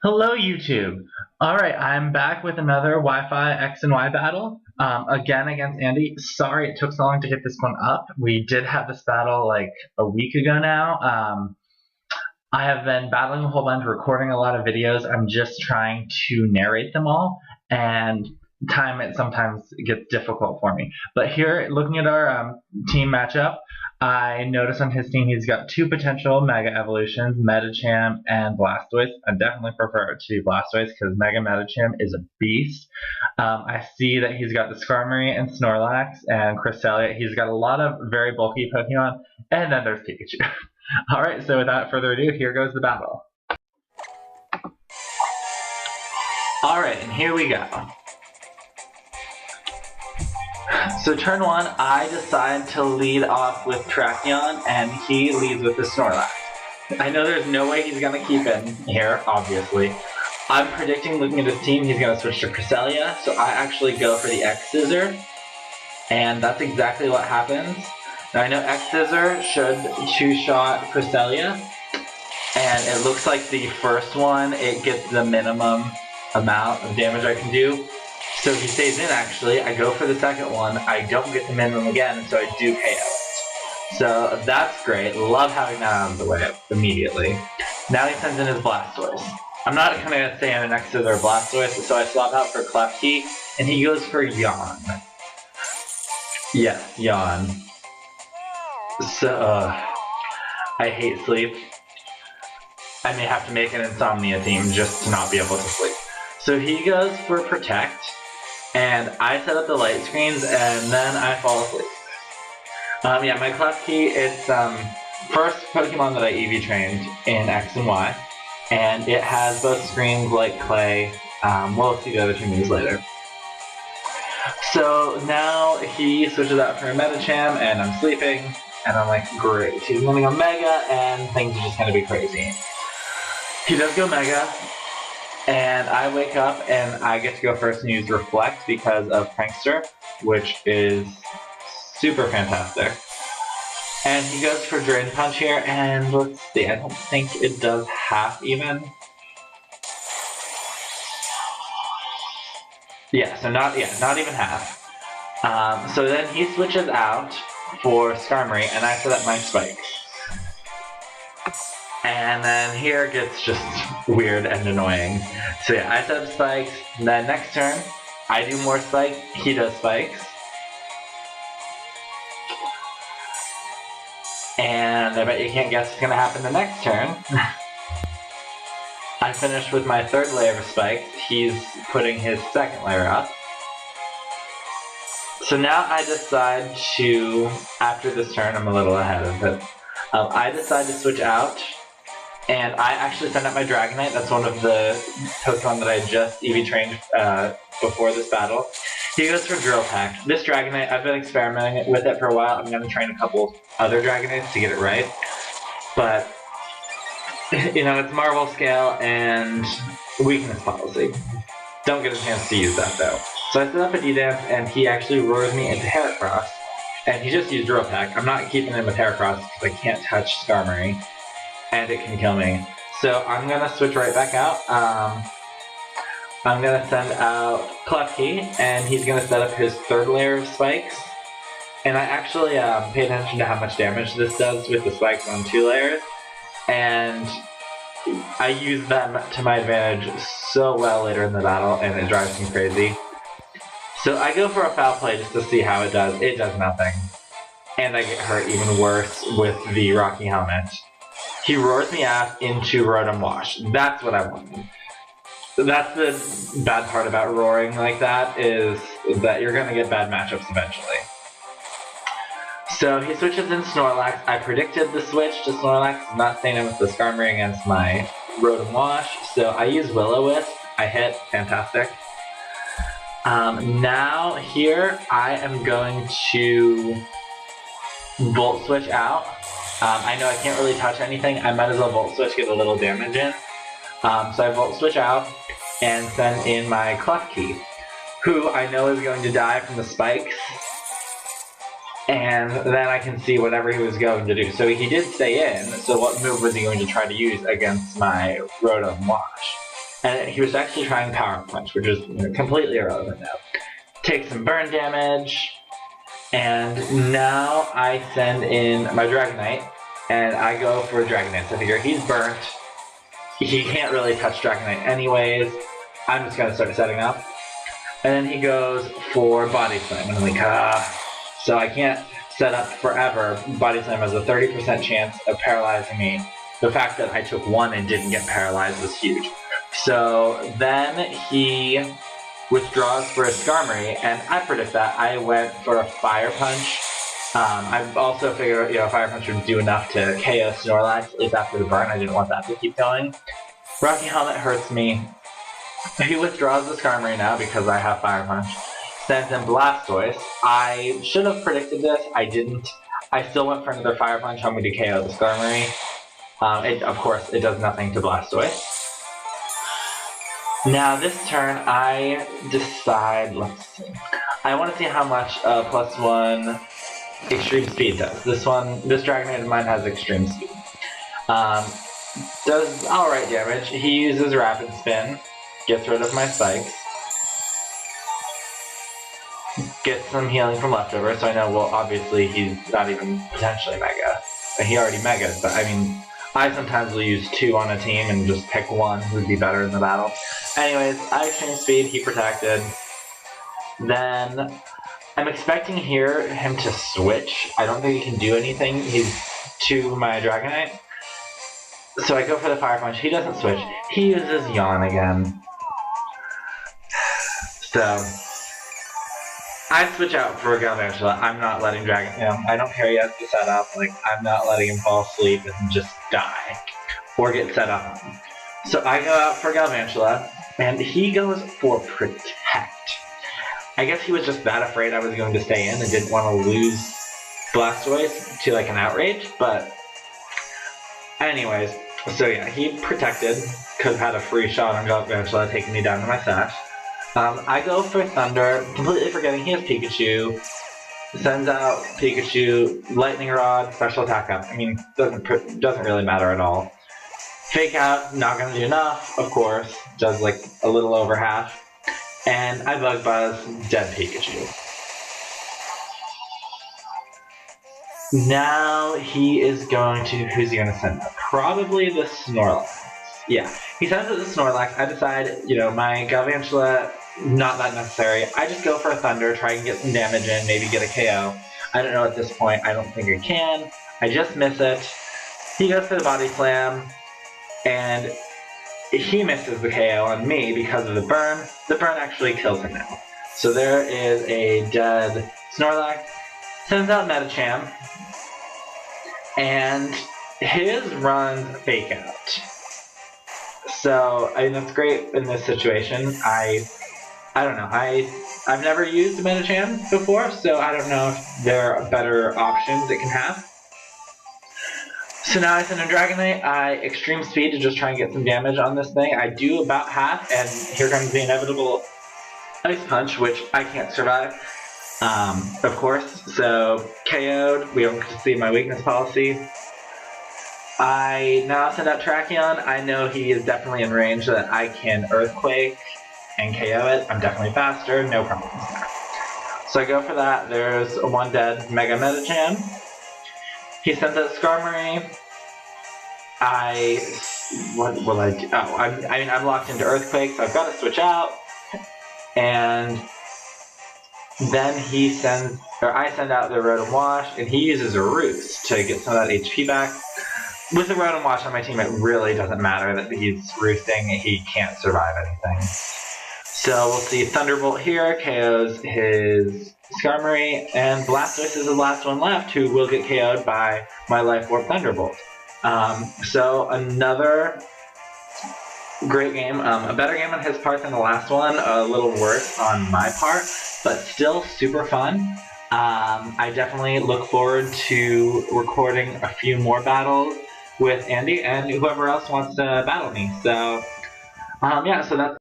Hello, YouTube. All right, I'm back with another Wi-Fi X and Y battle. Again against Andy. Sorry it took so long to get this one up. We did have this battle like a week ago now. I have been battling a whole bunch, recording a lot of videos. I'm just trying to narrate them all, and it sometimes gets difficult for me. But here, looking at our team matchup, I notice on his team he's got two potential Mega Evolutions, Medicham and Blastoise. I definitely prefer it to be Blastoise because Mega Medicham is a beast. I see that he's got the Skarmory and Snorlax and Cresselia. He's got a lot of very bulky Pokemon, and then there's Pikachu. Alright, so without further ado, here goes the battle. Alright, and here we go. So turn one, I decide to lead off with Tracheon, and he leads with the Snorlax. I know there's no way he's going to keep in here, obviously. I'm predicting, looking at his team, he's going to switch to Cresselia, so I actually go for the X-Scissor, and that's exactly what happens. Now I know X-Scissor should two-shot Cresselia, and it looks like the first one, it gets the minimum amount of damage I can do. So he stays in actually, I go for the second one, I don't get the minimum again, so I do KO it. So that's great, love having that out of the way immediately. Now he sends in his Blastoise. I'm not going to stay on an X-Scissor or Blastoise, so I swap out for Klefki, and he goes for Yawn. Yes, Yawn. So, I hate sleep. I may have to make an insomnia team just to not be able to sleep. So he goes for Protect, and I set up the light screens, and then I fall asleep. Yeah, my Klefki, it's first Pokemon that I EV trained in X and Y, and it has both screens like Clay. We'll see the other two moves later. So now he switches out for a Medicham, and I'm sleeping. And I'm like, great, he's going to go Mega, and things are just going to be crazy. He does go Mega, and I wake up, and I get to go first and use Reflect because of Prankster, which is super fantastic. And he goes for Drain Punch here, and let's see, I don't think it does half even. Yeah, so not even half. So then he switches out for Skarmory, and I set up my spikes. And then here it gets just weird and annoying. So yeah, I set up spikes, and then next turn, I do more spikes, he does spikes. And I bet you can't guess what's going to happen the next turn. I finished with my third layer of spikes, he's putting his second layer up. So now I decide to, after this turn, I'm a little ahead of it, I decide to switch out, and I actually send out my Dragonite. That's one of the Pokemon that I just EV trained before this battle. He goes for Drill Peck. This Dragonite, I've been experimenting with it for a while. I'm going to train a couple other Dragonites to get it right. But, you know, it's Marvel Scale and Weakness Policy. Don't get a chance to use that though. So I set up a D-Dance, and he actually roars me into Heracross. And he just used Drill Peck. I'm not keeping him with Heracross because I can't touch Skarmory, and it can kill me. So I'm going to switch right back out. I'm going to send out Klefki, and he's going to set up his third layer of spikes. And I actually pay attention to how much damage this does with the spikes on 2 layers. And I use them to my advantage so well later in the battle, and it drives me crazy. So I go for a Foul Play just to see how it does. It does nothing. And I get hurt even worse with the Rocky Helmet. He roars me out into Rotom Wash. That's what I wanted. That's the bad part about roaring like that, is that you're going to get bad matchups eventually. So he switches in Snorlax. I predicted the switch to Snorlax. I'm not staying in with the Skarmory against my Rotom Wash. So I use Will-O-Wisp. I hit. Fantastic. Now here I am going to Volt Switch out. I know I can't really touch anything. I might as well Volt Switch, get a little damage in. So I Volt Switch out and send in my Klefki, who I know is going to die from the spikes. And then I can see whatever he was going to do. So he did stay in, so what move was he going to try to use against my Rotom Wash? and he was actually trying Power Punch, which is completely irrelevant now. Take some burn damage, and now I send in my Dragonite, and I go for Dragonite. So I figure he's burnt. He can't really touch Dragonite anyways. I'm just gonna start setting up. And then he goes for Body Slam, and I'm like, So I can't set up forever. Body Slam has a 30% chance of paralyzing me. The fact that I took one and didn't get paralyzed was huge. So then he withdraws for a Skarmory, and I predict that. I went for a Fire Punch. I also figured, Fire Punch would do enough to KO Snorlax, at least after the burn. I didn't want that to keep going. Rocky Helmet hurts me. He withdraws the Skarmory now because I have Fire Punch. Sends in Blastoise. I should have predicted this. I didn't. I still went for another Fire Punch, hoping to KO the Skarmory. Of course, it does nothing to Blastoise. Now this turn, I decide, let's see. I want to see how much +1 Extreme Speed does. This Dragonite of mine has Extreme Speed. Does alright damage. He uses Rapid Spin. Gets rid of my spikes. Gets some healing from leftovers, so I know, well, obviously he's not even potentially Mega. He already Megas, but I mean, I sometimes will use 2 on a team and just pick one who would be better in the battle. Anyways, I Extreme Speed, he protected. Then, I'm expecting him to switch. I don't think he can do anything. He's to my Dragonite. So I go for the Fire Punch. He doesn't switch. He uses Yawn again. So, I switch out for Galvantula. I'm not letting I don't care yet to set up. I'm not letting him fall asleep and just die. Or get set up on. So I go out for Galvantula, and he goes for Protect. I guess he was just that afraid I was going to stay in and didn't want to lose Blastoise to an Outrage, but anyways, so yeah, he protected, could have had a free shot on Galvantula taking me down to my sash. I go for Thunder, completely forgetting he has Pikachu. Sends out Pikachu, Lightning Rod, Special Attack up. I mean, doesn't really matter at all. Fake Out, not gonna do enough, of course. Does a little over half. And I Bug Buzz, dead Pikachu. Now he is going to, who's he gonna send out? Probably the Snorlax. Yeah, he sends out the Snorlax. I decide, my Galvantula, not that necessary. I just go for a Thunder, try and get some damage in, maybe get a KO. I don't know at this point. I don't think I can. I just miss it. He goes for the Body Slam, and he misses the KO on me because of the burn. The burn actually kills him now. So there is a dead Snorlax. Sends out Medicham, and his runs Fake Out. So, I mean, that's great in this situation. I don't know. I've never used a Medicham before, so I don't know if there are better options it can have. So now I send in Dragonite. I Extreme Speed to just try and get some damage on this thing. I do about half, and here comes the inevitable Ice Punch, which I can't survive, of course. So, KO'd. We don't get to see my weakness policy. I now send out Tracheon. I know he is definitely in range so that I can Earthquake and KO it. I'm definitely faster, no problems there. So I go for that. There's a one dead Mega Medicham. He sends out Skarmory. What will I do? Oh, I'm locked into Earthquake, so I've got to switch out. And then I send out the Rotom Wash, and he uses a Roost to get some of that HP back. With the Rotom Wash on my team, it really doesn't matter that he's roosting. He can't survive anything. So we'll see Thunderbolt here, KOs his Skarmory, and Blastoise is the last one left who will get KO'd by my Life Orb Thunderbolt. So another great game. A better game on his part than the last one, a little worse on my part, but still super fun. I definitely look forward to recording a few more battles with Andy and whoever else wants to battle me. So, yeah, so that's